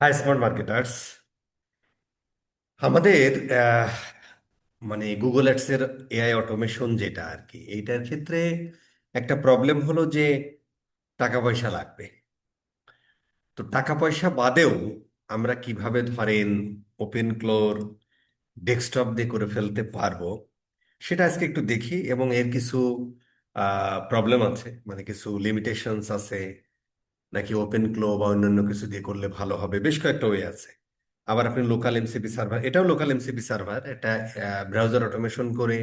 High smart marketers. আমাদের আহ, মানে Google অ্যাডসের AI automation যেটা আর কি এইটার ক্ষেত্রে একটা প্রবলেম হলো যে টাকা পয়সা লাগবে। তো টাকা পয়সা বাদেও আমরা কিভাবে ধরেন ওপেন ক্লোর ডেস্কটপ দিয়ে করে ফেলতে পারবো সেটা আজকে একটু দেখি, এবং এর কিছু প্রবলেম আছে, মানে কিছু লিমিটেশনস আছে, নাকি ওপেন ক্লো বা অন্যান্য কিছু দিয়ে করলে ভালো হবে, বেশ কয়েকটা ওয়ে আছে। আবার আপনি লোকাল এমসিপি সার্ভার, এটাও লোকাল এমসিপি সার্ভার, এটা ব্রাউজার অটোমেশন করে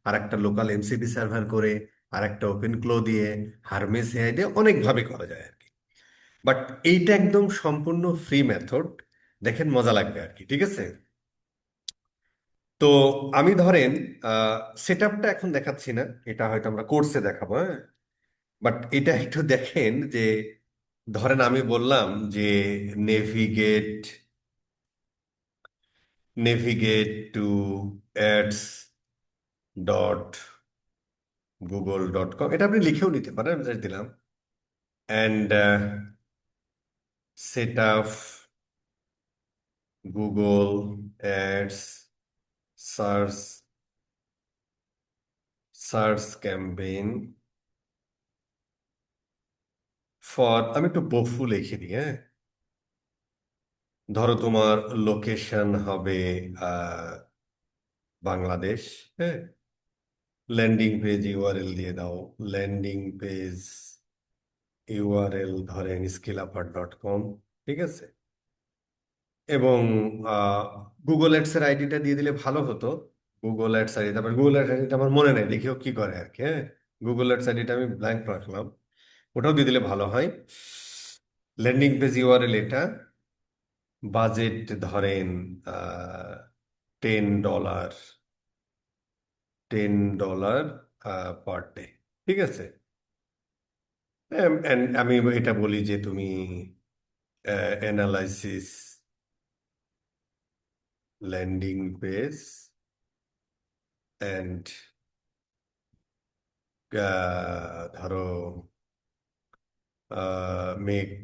আর একটা লোকাল এমসিপি সার্ভার করে আর একটা ওপেন ক্লো দিয়ে হারমেস এআই দিয়ে অনেকভাবে করা যায় আর কি। বাট এইটা একদম সম্পূর্ণ ফ্রি মেথড। দেখেন মজা লাগবে আর কি, ঠিক আছে? তো আমি ধরেন সেট আপটা এখন দেখাচ্ছি না, এটা হয়তো আমরা কোর্সে দেখাবো, হ্যাঁ। বাট এটা একটু দেখেন যে ধরেন আমি বললাম যে navigate navigate two ads dot Google dot com, এটা আপনি লিখেও নিতে পারেন, আমি just দিলাম and set up Google ads search search campaign for, আমি একটু বহু লিখে দিই, হ্যাঁ। ধরো তোমার লোকেশন হবে আহ, বাংলাদেশ, হ্যাঁ। ল্যান্ডিং পেজ ইউআরএল দিয়ে দাও, ল্যান্ডিং পেজ ইউআরএল ধরেন স্কিলাপার.com, ঠিক আছে। এবং গুগল অ্যাডস এর আইডিটা দিয়ে দিলে ভালো হতো। গুগল অ্যাডস আইডি, তারপর গুগল অ্যাডস আইডিটা আমার মনে নেই, দেখিও কি করে আর কি, হ্যাঁ। গুগল অ্যাডস আইডিটা আমি ব্ল্যাঙ্ক রাখলাম, ওটাও দিয়ে দিলে ভালো হয়। ল্যান্ডিং পেজ ইউআরএল এটা, বাজেট ধরেন $10, $10 পার ডে, ঠিক আছে। And আমি এটা বলি যে তুমি অ্যানালাইসিস ল্যান্ডিং পেজ অ্যান্ড ধরো make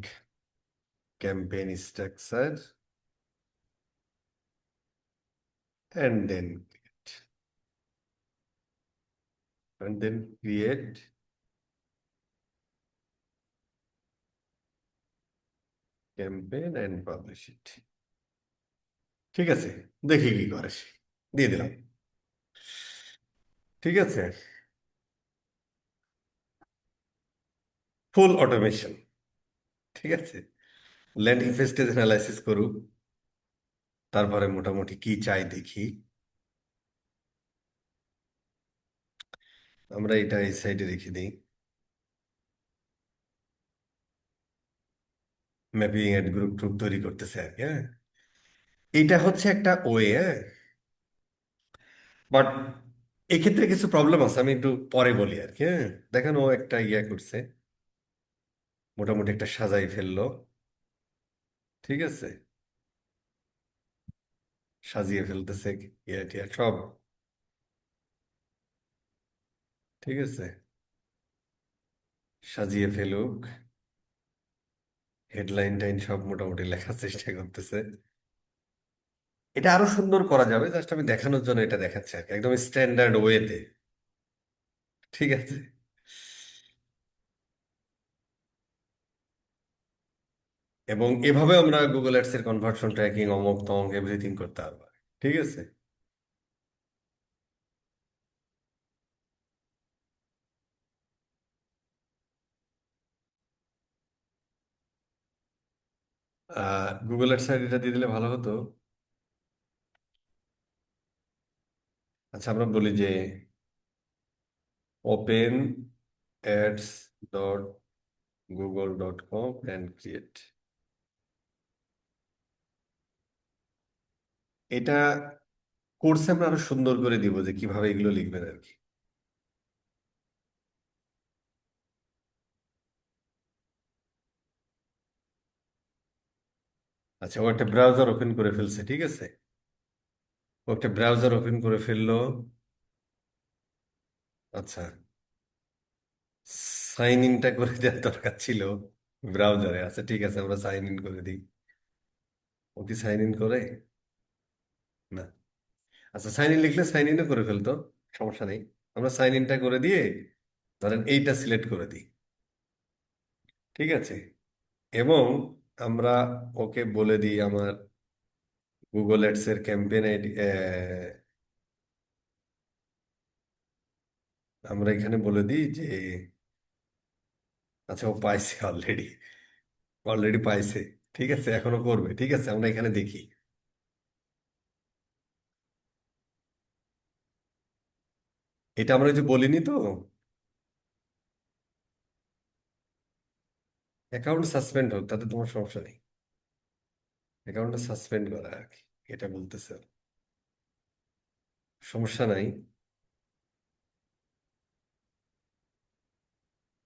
campaign structure and then create campaign and publish it, ঠিক আছে। দেখি কি করে সে, দিয়ে দিলাম, ঠিক আছে। ফুল অটোমেশন, ঠিক আছে। ল্যান্ডিং পেজটা অ্যানালাইসিস করুক, তারপরে মোটামুটি কি চাই দেখি। আমরা এটা এই সাইডে রেখে দিই, ম্যাপিং এড গ্রুপ ট্রুপ তৈরি করতেছে আর কি, হ্যাঁ। এইটা হচ্ছে একটা ওয়ে, হ্যাঁ। বাট এক্ষেত্রে কিছু প্রবলেম আছে, আমি একটু পরে বলি আর কি, হ্যাঁ। দেখেন ও একটা ইয়া করছে, মোটামুটি একটা সাজাই ফেললো, ঠিক আছে। সাজিয়ে ফেলতেছে, ইয়া টিয়া সব, ঠিক আছে। সাজিয়ে ফেলুক, হেডলাইন টাইন সব মোটামুটি লেখার চেষ্টা করতেছে। এটা আরো সুন্দর করা যাবে, জাস্ট আমি দেখানোর জন্য এটা দেখাচ্ছি আর কি, একদম স্ট্যান্ডার্ড ওয়েতে, ঠিক আছে। এবং এভাবে আমরা গুগল অ্যাডস এর কনভার্সন ট্র্যাকিং অমক তমক এভরিথিং করতে পারবো, ঠিক আছে। গুগল অ্যাডস আইডিটা দিয়ে দিলে ভালো হতো। আচ্ছা, আমরা বলি যে open ads dot Google dot com and create, এটা কোর্সে আমরা আরো সুন্দর করে দিব যে কিভাবে এগুলো লিখবেন আর কি। আচ্ছা, ও একটা ব্রাউজার ওপেন করে ফেলছে, ঠিক আছে। ও একটা ব্রাউজার ওপেন করে ফেললো। আচ্ছা, সাইন ইনটা করে দেওয়ার দরকার ছিল ব্রাউজারে। আচ্ছা ঠিক আছে, আমরা সাইন ইন করে দিই। ও কি সাইন ইন করে? না। আচ্ছা, সাইন ইন লিখলে সাইন ইনও করে ফেলতো, সমস্যা নেই। আমরা সাইন ইনটা করে দিয়ে ধরেন এইটা সিলেক্ট করে দিই, ঠিক আছে? এবং আমরা ওকে বলে দিই আমার গুগল অ্যাডস এর ক্যাম্পেইন আইডি, আমরা এখানে বলে দিই যে, আচ্ছা ও পাইছে অলরেডি, অলরেডি পাইছে। ঠিক আছে, এখনো করবে, ঠিক আছে, আমরা এখানে দেখি। এটা আমরা ওই যে বলিনি তো, অ্যাকাউন্ট সাসপেন্ড হোক তাতে তোমার সমস্যা নেই। অ্যাকাউন্টটা সাসপেন্ড করা আর কি, এটা বলতেছে। সমস্যা নাই।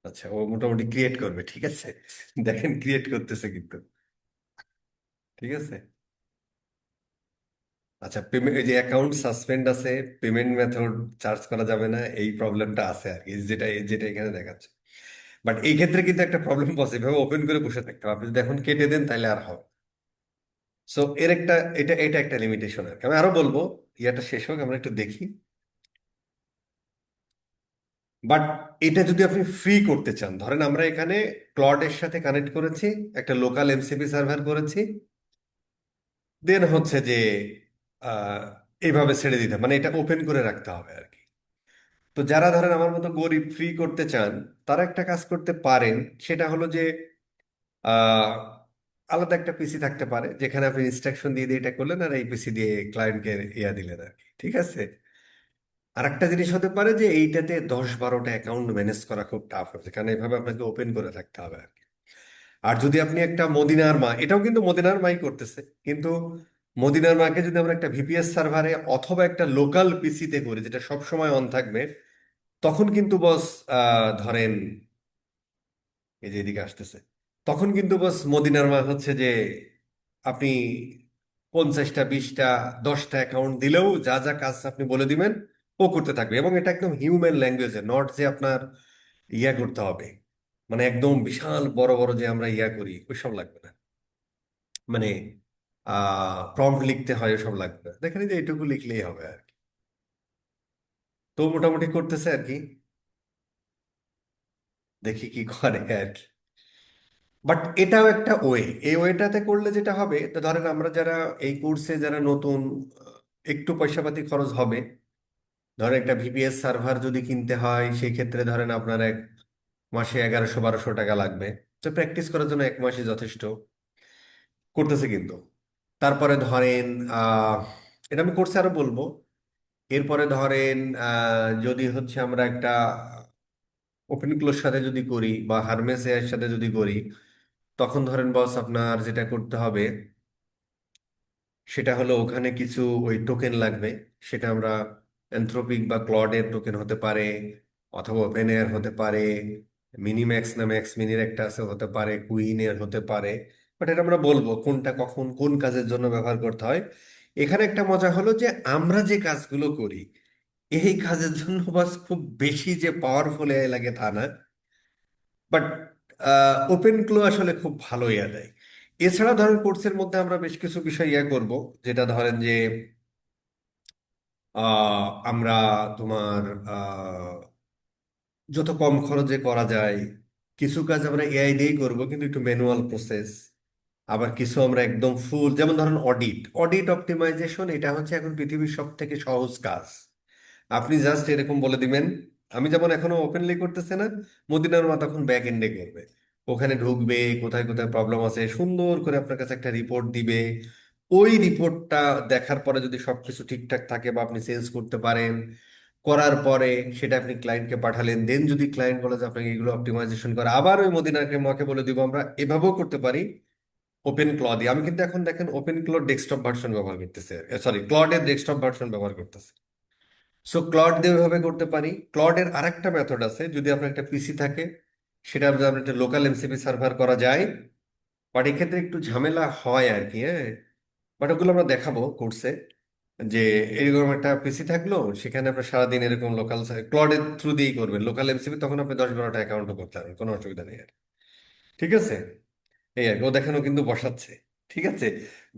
আচ্ছা, ও মোটামুটি ক্রিয়েট করবে, ঠিক আছে। দেখেন ক্রিয়েট করতেছে কিন্তু, ঠিক আছে। আচ্ছা, পেমেন্ট, এই যে অ্যাকাউন্ট সাসপেন্ড আছে, পেমেন্ট মেথড চার্জ করা যাবে না, এই প্রবলেমটা আছে আর কি, যেটা যেটা এখানে দেখাচ্ছে। বাট এই ক্ষেত্রে কিন্তু একটা প্রবলেম পসিবল, ওপেন করে বসে থাকতে হবে। আপনি যদি এখন কেটে দেন তাহলে আর হবে। সো এর একটা, এটা এটা একটা লিমিটেশন আর কি। আমি আরো বলবো, ইয়াটা শেষ হোক, আমরা একটু দেখি। বাট এটা যদি আপনি ফ্রি করতে চান, ধরেন আমরা এখানে ক্লডের সাথে কানেক্ট করেছি, একটা লোকাল এমসিপি সার্ভার করেছি, দেন হচ্ছে যে আহ, এইভাবে ছেড়ে দিতে হবে। মানে এটা ওপেন করে রাখতে হবে আর কি। তো যারা ধরেন আমার মতো গরিব, ফ্রি করতে চান, তারা একটা কাজ করতে পারেন। সেটা হলো যে আহ, আলাদা একটা পিসি থাকতে পারে, যেখানে আপনি ইনস্ট্রাকশন দিয়ে দিয়ে এটা করলেন, আর এই পিসি দিয়ে ক্লায়েন্টকে ইয়া দিলেন আর কি, ঠিক আছে। আর একটা জিনিস হতে পারে যে এইটাতে 10-12টা অ্যাকাউন্ট ম্যানেজ করা খুব টাফ হবে, কারণ এভাবে আপনাকে ওপেন করে থাকতে হবে আর কি। আর যদি আপনি একটা মদিনার মা, এটাও কিন্তু মদিনার মাই করতেছে, কিন্তু মদিনার মাকে যদি আমরা একটা ভিপিএস সার্ভারে অথবা একটা লোকাল পিসিতে করি, যেটা সব সময় অন থাকবে, তখন কিন্তু বস ধরেন, এই যে এদিকে আসতেছে, তখন কিন্তু বস মদিনার মা হচ্ছে যে আপনি 50টা, 20টা, 10টা অ্যাকাউন্ট দিলেও যা যা কাজ আপনি বলে দিবেন ও করতে থাকবে। এবং এটা একদম হিউম্যান ল্যাঙ্গুয়েজে, নট যে আপনার ইয়া করতে হবে, মানে একদম বিশাল বড় বড় যে আমরা ইয়া করি ওইসব লাগবে না। মানে প্রম্পট লিখতে হয়, ওসব লাগবে না। দেখেন এই যে এইটুকু লিখলেই হবে আর কি। তো মোটামুটি করতেছে আর কি, দেখি কি করে আর কি। বাট এটাও একটা ওয়ে, এই ওয়েটাতে করলে যেটা হবে, তো ধরেন আমরা যারা এই কোর্সে যারা নতুন, একটু পয়সাপাতি খরচ হবে। ধরেন একটা ভিপিএস সার্ভার যদি কিনতে হয়, সেই ক্ষেত্রে ধরেন আপনার এক মাসে 1100-1200 টাকা লাগবে। তো প্র্যাকটিস করার জন্য 1 মাসই যথেষ্ট। করতেছে কিন্তু। তারপরে ধরেন আহ এটা আমি কোর্সে আরো বলবো। এরপরে ধরেন যদি হচ্ছে আমরা একটা ওপেন ক্লোর সাথে যদি করি বা হারমেস এর সাথে যদি করি, তখন ধরেন বস আপনার যেটা করতে হবে সেটা হলো ওখানে কিছু ওই টোকেন লাগবে। সেটা আমরা অ্যানথ্রোপিক বা ক্লডের টোকেন হতে পারে, অথবা ওপেন এয়ার হতে পারে, মিনিম্যাক্স না ম্যাক্স মিনির একটা আছে, হতে পারে কুইনের হতে পারে। বাট এটা আমরা বলবো কোনটা কখন কোন কাজের জন্য ব্যবহার করতে হয়। এখানে একটা মজা হলো যে আমরা যে কাজগুলো করি এই কাজের জন্য বাস খুব বেশি যে পাওয়ারফুল এআই লাগে তা না। বাট ওপেন ক্লো আসলে খুব ভালো ইয়া দেয়। এছাড়া ধরেন কোর্সের মধ্যে আমরা বেশ কিছু বিষয় ইয়া করব, যেটা ধরেন যে আমরা তোমার যত কম খরচে করা যায় কিছু কাজ আমরা এআই দিয়েই করব, কিন্তু একটু ম্যানুয়াল প্রসেস। আবার কিছু আমরা একদম ফুল, যেমন ধরেন অডিট, অডিট অপটিমাইজেশন, এটা হচ্ছে এখন পৃথিবীর সব থেকে সহজ কাজ। আপনি জাস্ট এরকম বলে দিবেন, আমি যেমন এখনো ওপেনলি করতেছে না, মদিনার মা তখন ব্যাক এন্ডে করবে। ওখানে ঢুকবে, কোথায় কোথায় প্রবলেম আছে সুন্দর করে আপনার কাছে একটা রিপোর্ট দিবে। ওই রিপোর্টটা দেখার পরে যদি সবকিছু ঠিকঠাক থাকে বা আপনি চেঞ্জ করতে পারেন, করার পরে সেটা আপনি ক্লায়েন্টকে পাঠালেন, দেন যদি ক্লায়েন্ট বলে যে আপনাকে এগুলো অপটিমাইজেশন করে, আবার ওই মদিনাকে মাকে বলে দিব আমরা এভাবেও করতে পারি ওপেন ক্লড দিয়ে। আমি কিন্তু এখন দেখেন ওপেন ক্লড ডেস্কটপ ভার্সন ব্যবহার করতেছে, সরি ক্লডের ডেস্কটপ ভার্সন ব্যবহার করতেছে। সো ক্লড দিয়ে ওইভাবে করতে পারি। ক্লডের আরেকটা মেথড আছে, যদি আপনার একটা পিসি থাকে, সেটা যদি আপনার একটা লোকাল এমসিপি সার্ভার করা যায়। বাট এক্ষেত্রে একটু ঝামেলা হয় আর কি, হ্যাঁ। বাট ওগুলো আমরা দেখাবো কোর্সে, যে এরকম একটা পিসি থাকলো, সেখানে আপনার সারাদিন এরকম লোকাল ক্লডের থ্রু দিয়েই করবেন লোকাল এমসিপি, তখন আপনি 10-12টা অ্যাকাউন্টও করতে পারবেন, কোনো অসুবিধা নেই আর। ঠিক আছে, এই আর কি। ও দেখানো কিন্তু বসাচ্ছে, ঠিক আছে,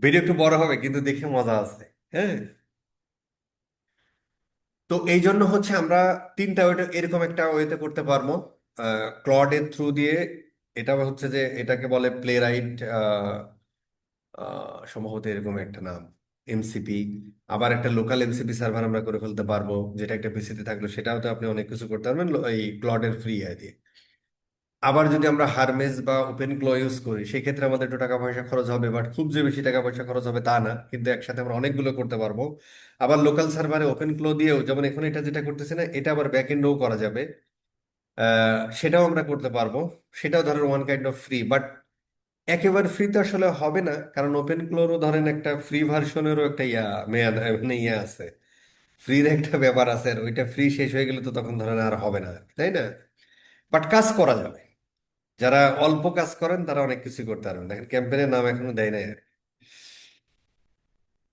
ভিডিও একটু বড় হবে কিন্তু দেখে মজা আছে। হ্যাঁ, তো এই জন্য হচ্ছে আমরা তিনটা ওইটা এরকম একটা ওয়েতে করতে পারবো। ক্লডের থ্রু দিয়ে, এটা হচ্ছে যে এটাকে বলে প্লে রাইট, সম্ভবত এরকম একটা নাম, এমসিপি। আবার একটা লোকাল এমসিপি সার্ভার আমরা করে ফেলতে পারবো, যেটা একটা পিসিতে থাকলো, সেটাও তো আপনি অনেক কিছু করতে পারবেন এই ক্লডের ফ্রি আই দিয়ে। আবার যদি আমরা হারমেস বা ওপেন ক্লো ইউজ করি, সেক্ষেত্রে আমাদের একটু টাকা পয়সা খরচ হবে, বাট খুব যে বেশি টাকা পয়সা খরচ হবে তা না, কিন্তু একসাথে আমরা অনেকগুলো করতে পারবো। আবার লোকাল সার্ভারে ওপেন ক্লো দিয়েও, যেমন এখন এটা যেটা করতেছে না, এটা আবার ব্যাক এন্ডও করা যাবে। সেটাও আমরা করতে পারবো। সেটাও ধরেন one kind of free, but একেবারে ফ্রি তো আসলে হবে না, কারণ ওপেন ক্লোরও ধরেন একটা ফ্রি ভার্সনেরও একটা মেয়াদ, মানে আছে, ফ্রির একটা ব্যাপার আছে, আর ওইটা ফ্রি শেষ হয়ে গেলে তো তখন ধরেন আর হবে না, তাই না? বাট কাজ করা যাবে। যারা অল্প কাজ করেন তারা অনেক কিছু করতে পারবেন। দেখেন ক্যাম্পেনের নাম এখনো দেয় নাই।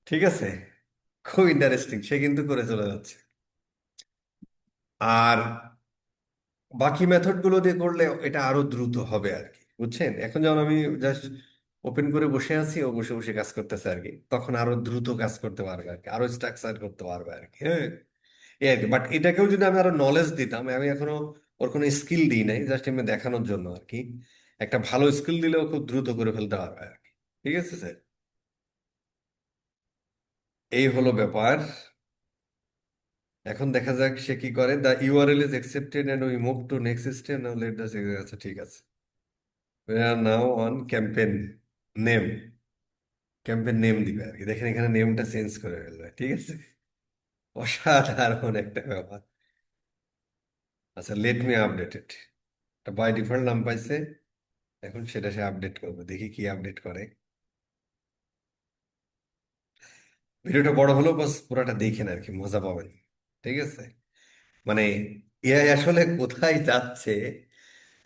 ঠিক আছে, খুব ইন্টারেস্টিং, সে কিন্তু করে চলে যাচ্ছে। আর বাকি মেথড গুলো দিয়ে করলে এটা আরো দ্রুত হবে আর কি, বুঝছেন? এখন যেমন আমি জাস্ট ওপেন করে বসে আছি, ও বসে বসে কাজ করতেছে আর কি, তখন আরো দ্রুত কাজ করতে পারবে আর কি, আরো স্ট্রাকচার করতে পারবে আর কি। হ্যাঁ, এই আর কি। বাট এটাকেও যদি আমি আরো নলেজ দিতাম, আমি এখনো ওর কোনো স্কিল দিই নাই, জাস্ট এমনি দেখানোর জন্য আর কি। একটা ভালো স্কিল দিলেও খুব দ্রুত করে ফেলতে পারবে আর কি। ঠিক আছে স্যার, এই হলো ব্যাপার। এখন দেখা যাক সে কি করে। The URL is accepted and we move to next step now, let the, আচ্ছা ঠিক আছে। We are now on campaign name. Campaign name দিবে আর কি, দেখেন এখানে নেমটা চেঞ্জ করে ফেলবে। ঠিক আছে, অসাধারণ একটা ব্যাপার। আচ্ছা, let me update it. By default নাম পাইছে, এখন সেটা সে আপডেট করবে, দেখি কি আপডেট করে। ভিডিওটা বড় হলেও বাস পুরোটা দেখেন আর কি, মজা পাবেন। ঠিক আছে, মানে এআই আসলে কোথায় যাচ্ছে।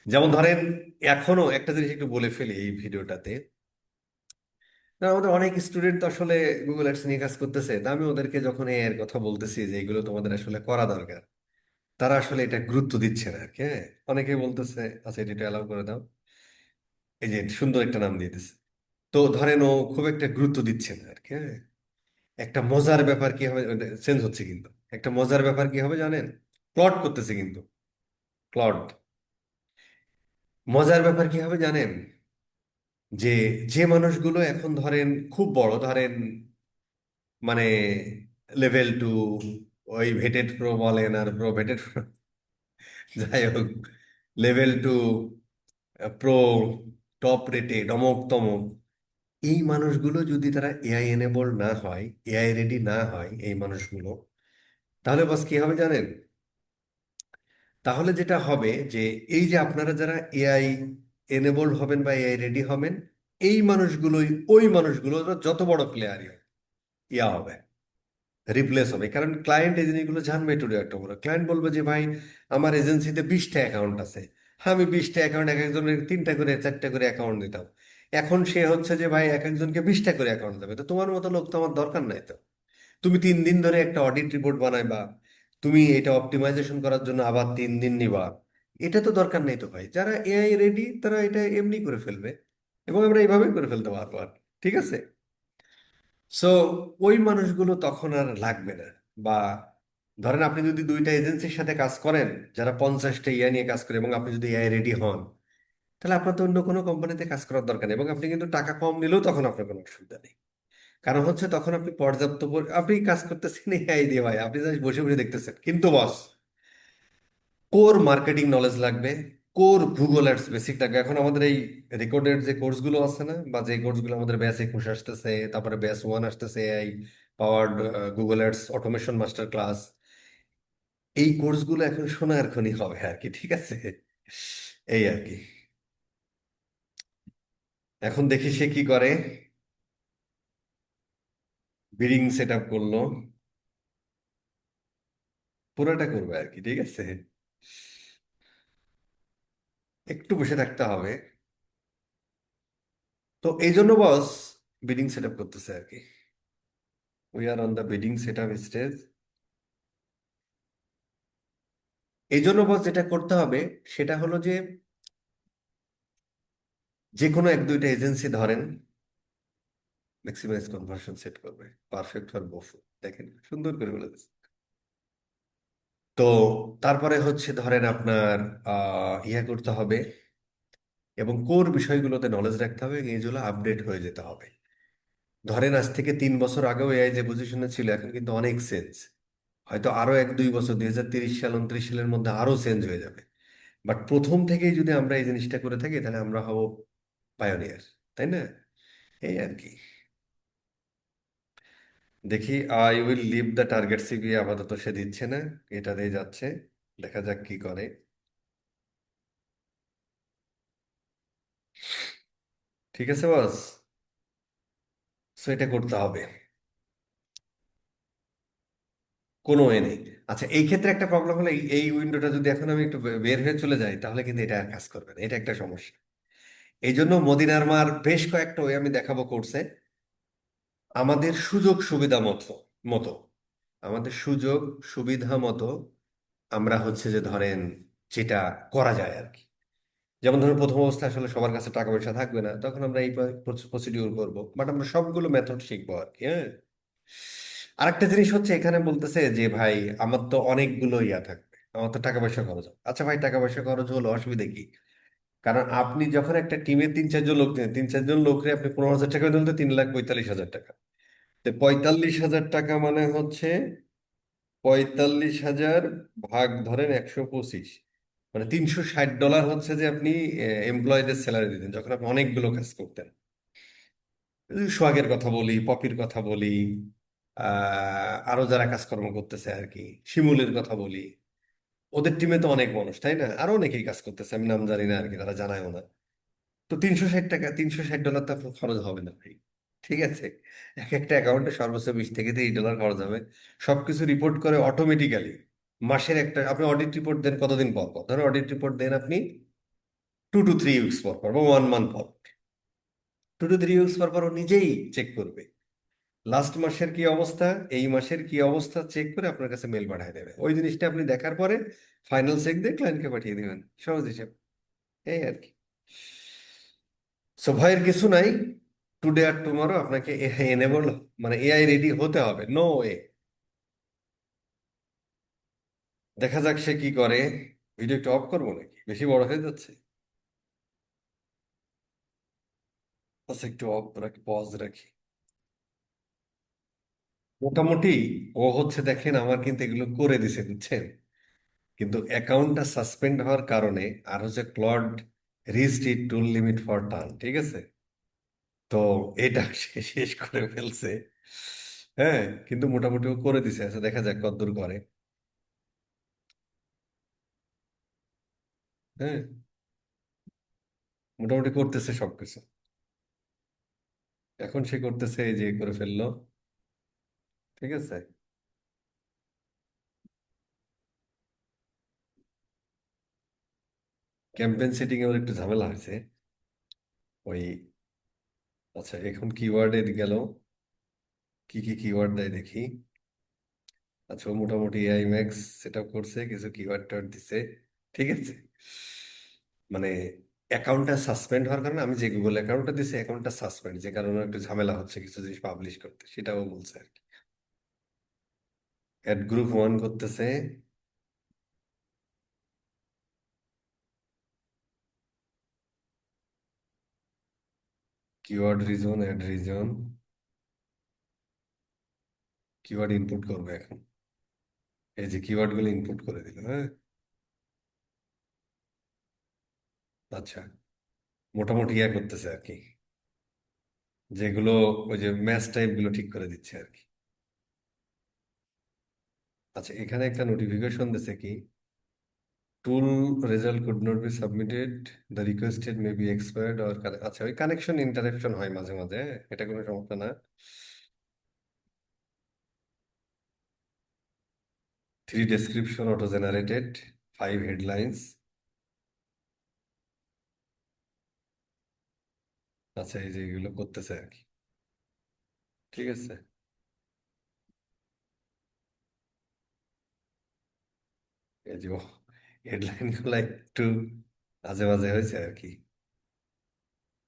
যেমন ধরেন, এখনো একটা জিনিস একটু বলে ফেলি এই ভিডিওটাতে, না আমাদের অনেক স্টুডেন্ট তো আসলে গুগল অ্যাডস নিয়ে কাজ করতেছে, তা আমি ওদেরকে যখন এর কথা বলতেছি যে এগুলো তোমাদের আসলে করা দরকার, তারা আসলে এটা গুরুত্ব দিচ্ছে না আর কি। হ্যাঁ, অনেকেই বলতেছে আচ্ছা এটা অ্যালাউ করে দাও, এই যে সুন্দর একটা নাম দিয়ে দিচ্ছে। তো ধরেন ও খুব একটা গুরুত্ব দিচ্ছে না আর কি। হ্যাঁ, একটা মজার ব্যাপার কি হবে, চেঞ্জ হচ্ছে কিন্তু, একটা মজার ব্যাপার কি হবে জানেন? প্লট করতেছে কিন্তু, প্লট। মজার ব্যাপার কি হবে জানেন? যে যে মানুষগুলো এখন ধরেন খুব বড়, ধরেন মানে লেভেল 2, ওই ভেটেড প্রো বলেন আর প্রো ভেটেড, যাই হোক, লেভেল 2 প্রো, টপ রেটেড, অমুক তমুক, এই মানুষগুলো যদি তারা এআই এনেবল না হয়, এআই রেডি না হয় এই মানুষগুলো, তাহলে বাস কি হবে জানেন? তাহলে যেটা হবে যে এই যে আপনারা যারা এআই এনেবল হবেন বা এআই রেডি হবেন, এই মানুষগুলোই, ওই মানুষগুলো যত বড় প্লেয়ারই ইয়া হবে, রিপ্লেস হবে। কারণ ক্লায়েন্ট এই জিনিসগুলো জানবে, টুডে একটা বড় ক্লায়েন্ট বলবে যে ভাই আমার এজেন্সিতে 20টা অ্যাকাউন্ট আছে, আমি 20টা অ্যাকাউন্ট, এক একজনের 3টা করে 4টা করে অ্যাকাউন্ট দিতাম, এখন সে হচ্ছে যে ভাই এক একজনকে 20টা করে অ্যাকাউন্ট দেবে, তো তোমার মতো লোক তো আমার দরকার নাই তো। তুমি 3 দিন ধরে একটা অডিট রিপোর্ট বানাইবা, তুমি এটা অপটিমাইজেশন করার জন্য আবার 3 দিন নিবা, এটা তো দরকার নেই তো ভাই। যারা এআই রেডি তারা এটা এমনি করে ফেলবে, এবং আমরা এইভাবেই করে ফেলতে পারবো আর। ঠিক আছে, সো ওই মানুষগুলো তখন আর লাগবে না। বা ধরেন আপনি যদি 2টা এজেন্সির সাথে কাজ করেন, যারা 50টা ইয়া নিয়ে কাজ করে, এবং আপনি যদি এআই রেডি হন, তাহলে আপনার তো অন্য কোনো কোম্পানিতে কাজ করার দরকার নেই, এবং আপনি কিন্তু টাকা কম নিলেও তখন আপনার কোনো অসুবিধা নেই। কারণ হচ্ছে তখন আপনি পর্যাপ্ত আপনি কাজ করতেছেন এআই দিয়ে ভাই, আপনি জাস্ট বসে বসে দেখতেছেন, কিন্তু বস কোর মার্কেটিং নলেজ লাগবে, কোর গুগল অ্যাডস বেসিক লাগবে। এখন আমাদের এই রেকর্ডেড যে কোর্সগুলো আছে না, বা যে কোর্সগুলো আমাদের ব্যাচ 21 আসতেছে, তারপরে ব্যাচ 1 আসতেছে, AI powered Google ads automation master class, এই কোর্সগুলো এখন শোনা এখনই হবে আর কি। ঠিক আছে, এই আর কি। এখন দেখি সে কি করে। বিডিং সেট আপ করলো, পুরোটা করবে আর কি। ঠিক আছে, একটু বসে থাকতে হবে। তো এই জন্য বস বিডিং সেট আপ করতেছে আর কি। We are on the bidding set up stage. এই জন্য বস যেটা করতে হবে সেটা হলো যে, যে কোনো 1-2টা এজেন্সি ধরেন, ম্যাক্সিমাইজ কনভার্সন সেট করবে, পারফেক্ট ফর both। দেখেন সুন্দর করে বলে দিচ্ছে। তো তারপরে হচ্ছে ধরেন আপনার ইয়া করতে হবে, এবং কোর বিষয়গুলোতে নলেজ রাখতে হবে, এইগুলো আপডেট হয়ে যেতে হবে। ধরেন আজ থেকে 3 বছর আগেও এআই যে পজিশনে ছিল, এখন কিন্তু অনেক চেঞ্জ। হয়তো আরো 1-2 বছর, 2030 সাল 29 সালের মধ্যে আরো চেঞ্জ হয়ে যাবে। বাট প্রথম থেকেই যদি আমরা এই জিনিসটা করে থাকি, তাহলে আমরা হব পায়োনিয়ার, তাই না? এই আর কি। দেখি, I will leave the target CB, আপাতত সে দিচ্ছে না, এটা দিয়ে যাচ্ছে। দেখা যাক কি করে। ঠিক আছে বস, সো এটা করতে হবে। কোনো ওয়ে নেই। আচ্ছা, এই ক্ষেত্রে একটা প্রবলেম হলো, এই উইন্ডোটা যদি এখন আমি একটু বের হয়ে চলে যাই, তাহলে কিন্তু এটা আর কাজ করবে না, এটা একটা সমস্যা। এই জন্য মদিনার বেশ কয়েকটা ওয়ে আমি দেখাবো কোর্সে। আমাদের সুযোগ সুবিধা মতো মতো আমাদের সুযোগ সুবিধা মতো আমরা হচ্ছে যে ধরেন যেটা করা যায় আর কি। যেমন ধরুন প্রথম অবস্থায় আসলে সবার কাছে টাকা পয়সা থাকবে না, তখন আমরা এই প্রসিডিউর করব, বাট আমরা সবগুলো মেথড শিখবো আর কি, হ্যাঁ। আরেকটা জিনিস হচ্ছে, এখানে বলতেছে যে ভাই আমার তো অনেকগুলো ইয়া থাকবে, আমার তো টাকা পয়সা খরচ হবে। আচ্ছা ভাই, টাকা পয়সা খরচ হলো, অসুবিধা কি? কারণ আপনি যখন একটা টিমে 3-4 জন লোক দেন, 3-4 জন লোকরে আপনি 15,000 টাকা দিলেন, তো 3,45,000 টাকা। তো 45,000 টাকা মানে হচ্ছে 45,000 ভাগ ধরেন 125, মানে $360 হচ্ছে যে আপনি এমপ্লয়ীদের স্যালারি দিতেন যখন আপনি অনেকগুলো কাজ করতেন। যদি সোহাগের কথা বলি, পপির কথা বলি, আরো যারা কাজকর্ম করতেছে আর কি, শিমুলের কথা বলি, ওদের টিমে তো অনেক মানুষ, তাই না? আরো অনেকেই কাজ করতেছে, আমি নাম জানি না আর কি, তারা জানায়ও না। তো 360 টাকা, $360 তো আপনার খরচ হবে না ভাই। ঠিক আছে, এক একটা অ্যাকাউন্টে সর্বোচ্চ 20 থেকে 30 ডলার খরচ হবে। সবকিছু রিপোর্ট করে অটোমেটিক্যালি। মাসের একটা আপনি অডিট রিপোর্ট দেন কতদিন পর পর? ধরেন অডিট রিপোর্ট দেন আপনি 2 to 3 উইকস পর পর বা 1 মান্থ পর। 2 to 3 উইকস পর পর ও নিজেই চেক করবে লাস্ট মাসের কি অবস্থা, এই মাসের কি অবস্থা, চেক করে আপনার কাছে মেল পাঠিয়ে দেবে। ওই জিনিসটা আপনি দেখার পরে ফাইনাল চেক দিয়ে ক্লায়েন্টকে পাঠিয়ে দিবেন, সহজ হিসাব। এই আর কি। সো ভয়ের কিছু নাই। টুডে আর টুমরো আপনাকে এআই এনেবল, মানে এআই রেডি হতে হবে, নো ওয়ে। দেখা যাক সে কি করে। ভিডিও একটু অফ করবো নাকি, বেশি বড় হয়ে যাচ্ছে? আচ্ছা, একটু অফ রাখি, পজ রাখি। মোটামুটি ও হচ্ছে, দেখেন আমার কিন্তু এগুলো করে দিছে, বুঝছেন? কিন্তু অ্যাকাউন্টটা সাসপেন্ড হওয়ার কারণে, আর হচ্ছে Claude restrict tool limit for turn, ঠিক আছে? তো এটা সে শেষ করে ফেলছে। হ্যাঁ, কিন্তু মোটামুটি ও করে দিছে। আচ্ছা, দেখা যাক কতদূর করে। হ্যাঁ, মোটামুটি করতেছে সবকিছু। এখন সে করতেছে, এই যে করে ফেললো। ঠিক আছে। ক্যাম্পেইন সেটিং এ ওর একটু ঝামেলা হয়েছে। ওই, আচ্ছা এখন কিওয়ার্ডে গেল, কি কি কিওয়ার্ড দেয় দেখি। আচ্ছা, ও মোটামুটি এআই ম্যাক্স সেট আপ করছে, কিছু কিওয়ার্ড টাওয়ার্ড দিছে। ঠিক আছে। মানে অ্যাকাউন্টটা সাসপেন্ড হওয়ার কারণে, আমি যে গুগল অ্যাকাউন্টটা দিছি, অ্যাকাউন্টটা সাসপেন্ড, যে কারণে একটু ঝামেলা হচ্ছে কিছু জিনিস পাবলিশ করতে, সেটাও বলছে আর কি। অ্যাড গ্রুপ 1 করতেছে। Keyword reason, ad reason, keyword input করবে এখন। এই যে কিওয়ার্ড গুলো ইনপুট করে দিল, হ্যাঁ। আচ্ছা, মোটামুটি ইয়া করতেছে আর কি, যেগুলো ওই যে ম্যাচ টাইপ গুলো ঠিক করে দিচ্ছে আর কি। আচ্ছা, এখানে একটা নোটিফিকেশন দিছে কি, tool result could not be submitted, the requested may be expired or. আচ্ছা, ওই কানেকশন ইন্টারাপশন হয় মাঝে মাঝে, হ্যাঁ, এটা কোনো সমস্যা না। Three description auto generated, 5 headlines. আচ্ছা, এই যে এগুলো করতেছে আর কি। ঠিক আছে। এই যে হেডলাইন গুলো একটু আজে বাজে হয়েছে আর কি।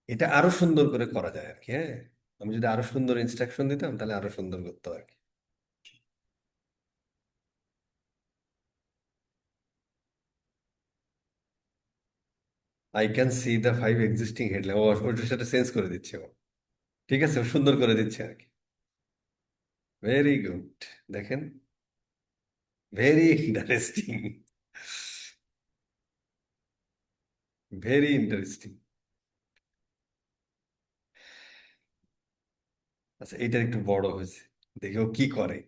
এটা আরো সুন্দর করে করা যায় আর কি, হ্যাঁ। আমি যদি আরো সুন্দর ইনস্ট্রাকশন দিতাম তাহলে আরো সুন্দর করতো আর কি। I can see the five existing headline, ও ওটার সাথে চেঞ্জ করে দিচ্ছে ও। ঠিক আছে, ও সুন্দর করে দিচ্ছে আর কি। Very good. দেখেন, ভেরি ইন্টারেস্টিং, ভেরি ইন্টারেস্টিং। আচ্ছা, এইটা একটু বড় হয়েছে, দেখি ও কি করে।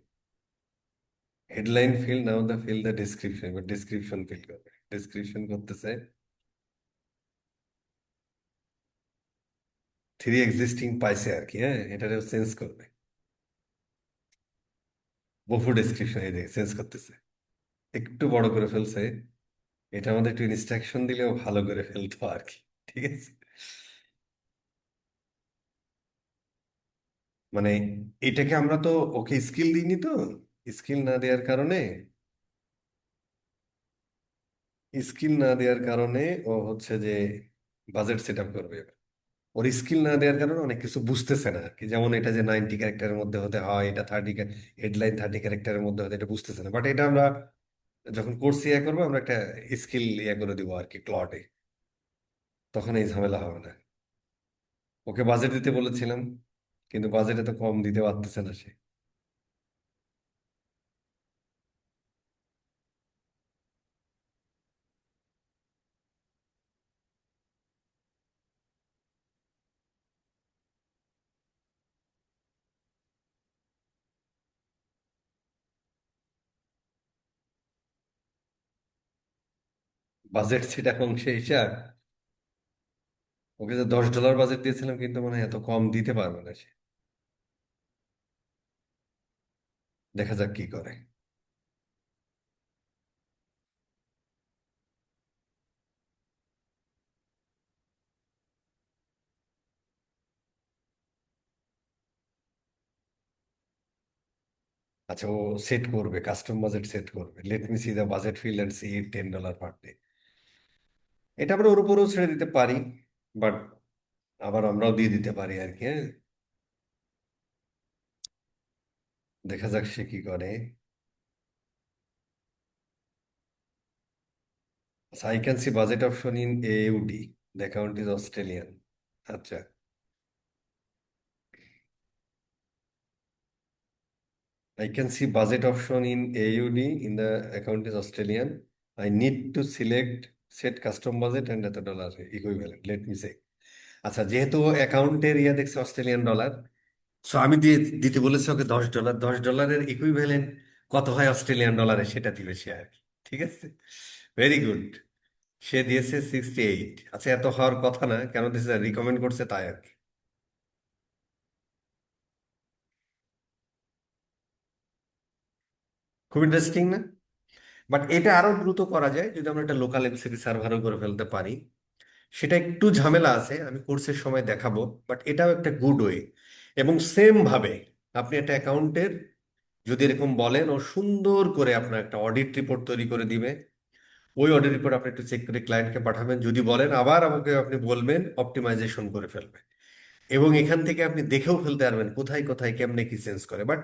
Headline fill, now the fill the description, এবার ডিসক্রিপশন ফিল করবে, ডিসক্রিপশন করতেছে। থ্রি এক্সিস্টিং পাইছে আর কি, হ্যাঁ এটাও চেঞ্জ করবে। বহু ডেসক্রিপশন, এই দেখে চেঞ্জ করতেছে, একটু বড় করে ফেলছে। এটা আমাদের একটু ইনস্ট্রাকশন দিলেও ভালো করে ফেলতো আর কি। ঠিক আছে, মানে এটাকে আমরা তো ওকে স্কিল দিইনি তো, স্কিল না দেওয়ার কারণে, স্কিল না দেওয়ার কারণে ও হচ্ছে যে বাজেট সেট আপ করবে এবার। ওর স্কিল না দেওয়ার কারণে অনেক কিছু বুঝতেছে না আর কি, যেমন এটা যে 90 ক্যারেক্টারের মধ্যে হতে হয়, এটা 30, হেডলাইন 30 ক্যারেক্টারের মধ্যে হতে, এটা বুঝতেছে না। বাট এটা আমরা যখন কোর্স ইয়ে করবো, আমরা একটা স্কিল ইয়ে করে দিব আর কি ক্লডে, তখন এই ঝামেলা হবে না। ওকে বাজেট দিতে বলেছিলাম, কিন্তু বাজেটে তো কম দিতে পারতেছে না সে। বাজেট সেটা অংশে হিসাব, ওকে যে $10 বাজেট দিয়েছিলাম, কিন্তু মানে এত কম দিতে পারবে না সে। দেখা যাক কি করে। আচ্ছা, ও সেট করবে, কাস্টম বাজেট সেট করবে, let me see the budget fill and see $10 per day. এটা আমরা ওর উপরেও ছেড়ে দিতে পারি, বাট আবার আমরাও দিয়ে দিতে পারি আর কি, হ্যাঁ। দেখা যাক সে কি করে। আচ্ছা, I can C budget option in AUD, the account is Australian. আচ্ছা, I can see budget option in AUD in the account is Australian. I need to select set custom budget and এত dollar equivalent. Let me say. আচ্ছা, যেহেতু অ্যাকাউন্টের ইয়ে দেখছে Australian dollar, so আমি দিয়ে দিতে বলেছি ওকে $10, $10 ইকুইভ্যালেন্ট কত হয় অস্ট্রেলিয়ান ডলারে সেটা দিবে সে আর কি। ঠিক আছে, ভেরি গুড। সে দিয়েছে 68। আচ্ছা, এত হওয়ার কথা না, কেন দিয়েছে, রিকমেন্ড করছে তাই আর কি। খুব ইন্টারেস্টিং না? বাট এটা আরো দ্রুত করা যায় যদি আমরা একটা লোকাল এমসিপি সার্ভারও করে ফেলতে পারি। সেটা একটু ঝামেলা আছে, আমি কোর্সের সময় দেখাবো, বাট এটাও একটা গুড ওয়ে। এবং সেম ভাবে আপনি একটা অ্যাকাউন্টের যদি এরকম বলেন, ও সুন্দর করে আপনার একটা অডিট রিপোর্ট তৈরি করে দিবে। ওই অডিট রিপোর্ট আপনি একটু চেক করে ক্লায়েন্টকে পাঠাবেন, যদি বলেন আবার আমাকে আপনি বলবেন, অপটিমাইজেশন করে ফেলবে। এবং এখান থেকে আপনি দেখেও ফেলতে পারবেন কোথায় কোথায় কেমনে কি চেঞ্জ করে। বাট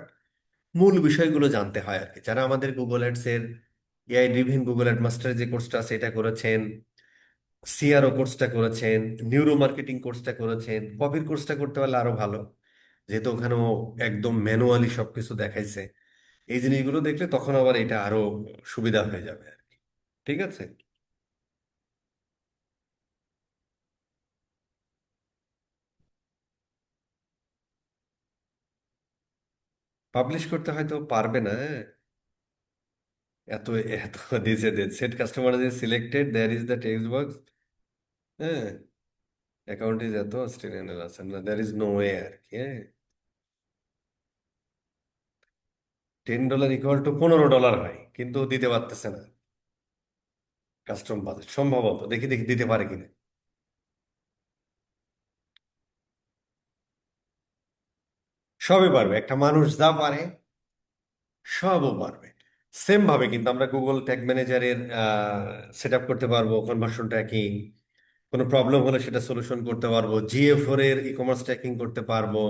মূল বিষয়গুলো জানতে হয় আর কি। যারা আমাদের গুগল অ্যাডস এর AI driven Google ad master যে কোর্সটা আছে এটা করেছেন, সিআরও কোর্সটা করেছেন, নিউরো মার্কেটিং কোর্সটা করেছেন, কপির কোর্সটা করতে পারলে আরো ভালো, যেহেতু ওখানেও একদম ম্যানুয়ালি সবকিছু দেখাইছে। এই জিনিসগুলো দেখলে তখন আবার এটা আরো সুবিধা হয়ে যাবে আর কি। ঠিক আছে, পাবলিশ করতে হয়তো পারবে না, হ্যাঁ। এত এত দিয়েছে, set customer is selected, there is the text box, হ্যাঁ, অ্যাকাউন্ট ইজ এত অস্ট্রেলিয়ান আছে না, দেয়ার ইজ নো ওয়ে আর কি, হ্যাঁ। $10 ইকুয়াল টু $15 হয়, কিন্তু দিতে পারতেছে না কাস্টম বাজেট। সম্ভবত দেখি দেখি দিতে পারে কিনা। সবই পারবে, একটা মানুষ যা পারে সবও পারবে। সেম ভাবে কিন্তু আমরা গুগল ট্যাগ ম্যানেজারের সেট আপ করতে পারবো, কনভার্সন ট্র্যাকিং, কোনো প্রবলেম হলে সেটা সলিউশন করতে পারবো, GA4 এর ই কমার্স ট্র্যাকিং করতে পারবো।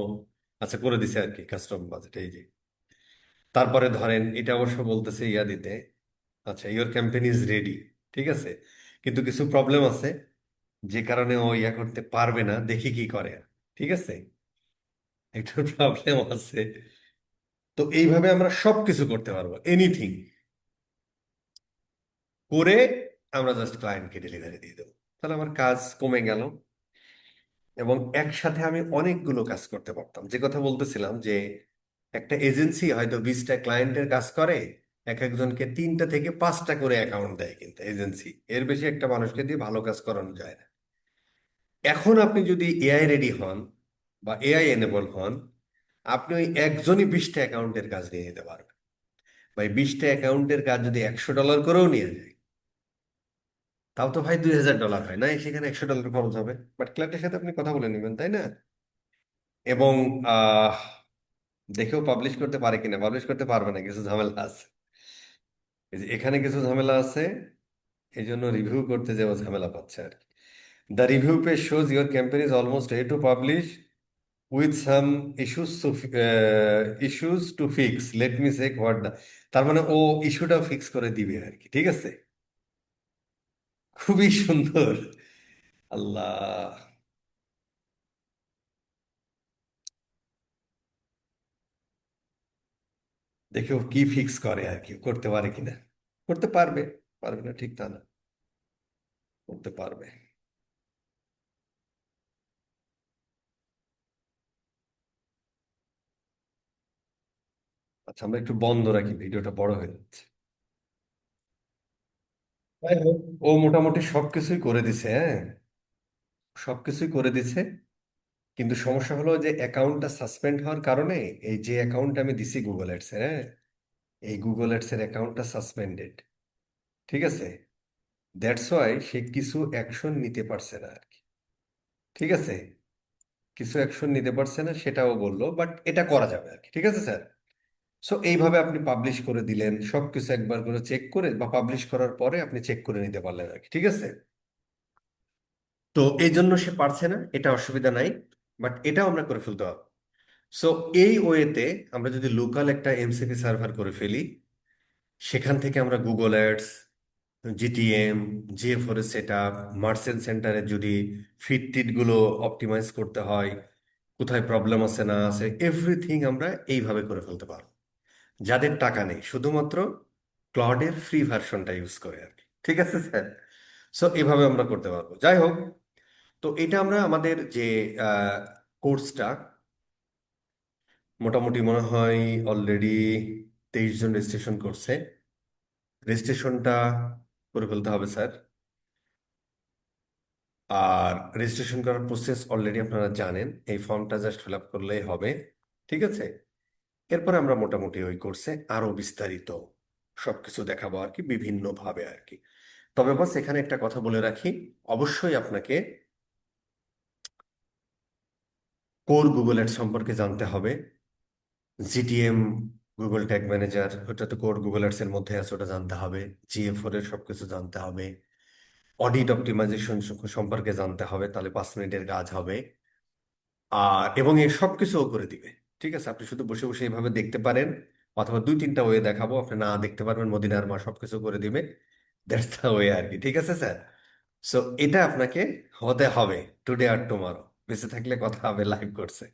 আচ্ছা, করে দিছে আর কি কাস্টম বাজেট, এই যে। তারপরে ধরেন এটা অবশ্য বলতেছে ইয়া দিতে, আচ্ছা ইওর ক্যাম্পেইন ইজ রেডি, ঠিক আছে, কিন্তু কিছু প্রবলেম আছে যে কারণে ও ইয়া করতে পারবে না, দেখি কি করে। ঠিক আছে, একটু প্রবলেম আছে। তো এইভাবে আমরা সব কিছু করতে পারবো, এনিথিং করে আমরা জাস্ট ক্লায়েন্টকে ডেলিভারি দিয়ে দেবো। তাহলে আমার কাজ কমে গেল, এবং একসাথে আমি অনেকগুলো কাজ করতে পারতাম। যে কথা বলতেছিলাম যে একটা এজেন্সি হয়তো 20টা ক্লায়েন্টের কাজ করে, এক একজনকে 3টা থেকে 5টা করে অ্যাকাউন্ট দেয়, কিন্তু এজেন্সি এর বেশি একটা মানুষকে দিয়ে ভালো কাজ করানো যায় না। এখন আপনি যদি এআই রেডি হন বা এআই এনেবল হন, আপনি ওই একজনই 20টা অ্যাকাউন্টের কাজ নিয়ে নিতে পারবেন। ভাই, 20টা অ্যাকাউন্টের কাজ যদি $100 করেও নিয়ে যায়, তাও তো ভাই $2000 হয় না, সেখানে $100 খরচ হবে, বাট ক্লায়েন্টের সাথে আপনি কথা বলে নেবেন, তাই না? এবং আহ দেখেও পাবলিশ করতে পারে কিনা, পাবলিশ করতে পারবে না, কিছু ঝামেলা আছে। এই যে এখানে কিছু ঝামেলা আছে, এই জন্য রিভিউ করতে যাওয়া ঝামেলা পাচ্ছে আর কি। The review page shows your campaign is almost ready to publish with some issues issues to fix, let me check what the. তার মানে ও ইস্যুটা ফিক্স করে দিবে আর কি, ঠিক আছে। খুবই সুন্দর। আল্লাহ, দেখে ও কি ফিক্স করে আর কি, করতে পারে কিনা। করতে পারবে, পারবে না ঠিক তা না, করতে পারবে। আচ্ছা, আমরা একটু বন্ধ রাখি, ভিডিওটা বড় হয়ে যাচ্ছে। যাই হোক, ও মোটামুটি সবকিছুই করে দিছে, হ্যাঁ, সবকিছুই করে দিছে। কিন্তু সমস্যা হলো যে অ্যাকাউন্টটা সাসপেন্ড হওয়ার কারণে, এই যে অ্যাকাউন্ট আমি দিছি গুগল অ্যাডস, হ্যাঁ, এই গুগল অ্যাডস এর অ্যাকাউন্টটা সাসপেন্ডেড, ঠিক আছে। দ্যাটস ওয়াই সে কিছু অ্যাকশন নিতে পারছে না আর কি, ঠিক আছে। কিছু অ্যাকশন নিতে পারছে না, সেটাও বললো, বাট এটা করা যাবে আর কি, ঠিক আছে স্যার। সো এইভাবে আপনি পাবলিশ করে দিলেন, সবকিছু একবার করে চেক করে, বা পাবলিশ করার পরে আপনি চেক করে নিতে পারলেন আর কি, ঠিক আছে। তো এই জন্য সে পারছে না, এটা অসুবিধা নাই, বাট এটাও আমরা করে ফেলতে হবে। সো এই ওয়েতে আমরা যদি লোকাল একটা এমসিপি সার্ভার করে ফেলি, সেখান থেকে আমরা গুগল অ্যাডস, জিটিএম, GA4 এর সেট আপ, মার্চেন্ট সেন্টারে যদি ফিড টিট গুলো অপটিমাইজ করতে হয়, কোথায় প্রবলেম আছে না আছে, এভরিথিং আমরা এইভাবে করে ফেলতে পারবো। যাদের টাকা নেই, শুধুমাত্র ক্লাউডের ফ্রি ভার্সনটা ইউজ করে আর কি, ঠিক আছে স্যার। সো এইভাবে আমরা করতে পারবো। যাই হোক, তো এটা আমরা আমাদের যে কোর্সটা, মোটামুটি মনে হয় অলরেডি 23 জন রেজিস্ট্রেশন করছে। রেজিস্ট্রেশনটা করে ফেলতে হবে স্যার। আর রেজিস্ট্রেশন করার প্রসেস অলরেডি আপনারা জানেন, এই ফর্মটা জাস্ট ফিল আপ করলেই হবে, ঠিক আছে। এরপর আমরা মোটামুটি ওই কোর্সে আরো বিস্তারিত সবকিছু দেখাবো আর কি, বিভিন্ন ভাবে আর কি। তবে বাস এখানে একটা কথা বলে রাখি, অবশ্যই আপনাকে কোর গুগল অ্যাড সম্পর্কে জানতে হবে। জিটিএম, গুগল ট্যাগ ম্যানেজার, ওটা তো কোর গুগল অ্যাডস এর মধ্যে আছে, ওটা জানতে হবে। GA4 এর সবকিছু জানতে হবে। অডিট অপটিমাইজেশন সম্পর্কে জানতে হবে, তাহলে 5 মিনিটের কাজ হবে। আর এবং এই সব কিছুও করে দিবে, ঠিক আছে। আপনি শুধু বসে বসে এইভাবে দেখতে পারেন, অথবা 2-3টা ওয়ে দেখাবো, আপনি না দেখতে পারবেন, মদিনার মা সবকিছু করে দিবে। দ্যাটস দ্য ওয়ে আর কি, ঠিক আছে স্যার। সো এটা আপনাকে হতে হবে, টুডে আর টুমারো, বেঁচে থাকলে কথা হবে, লাইভ করছে।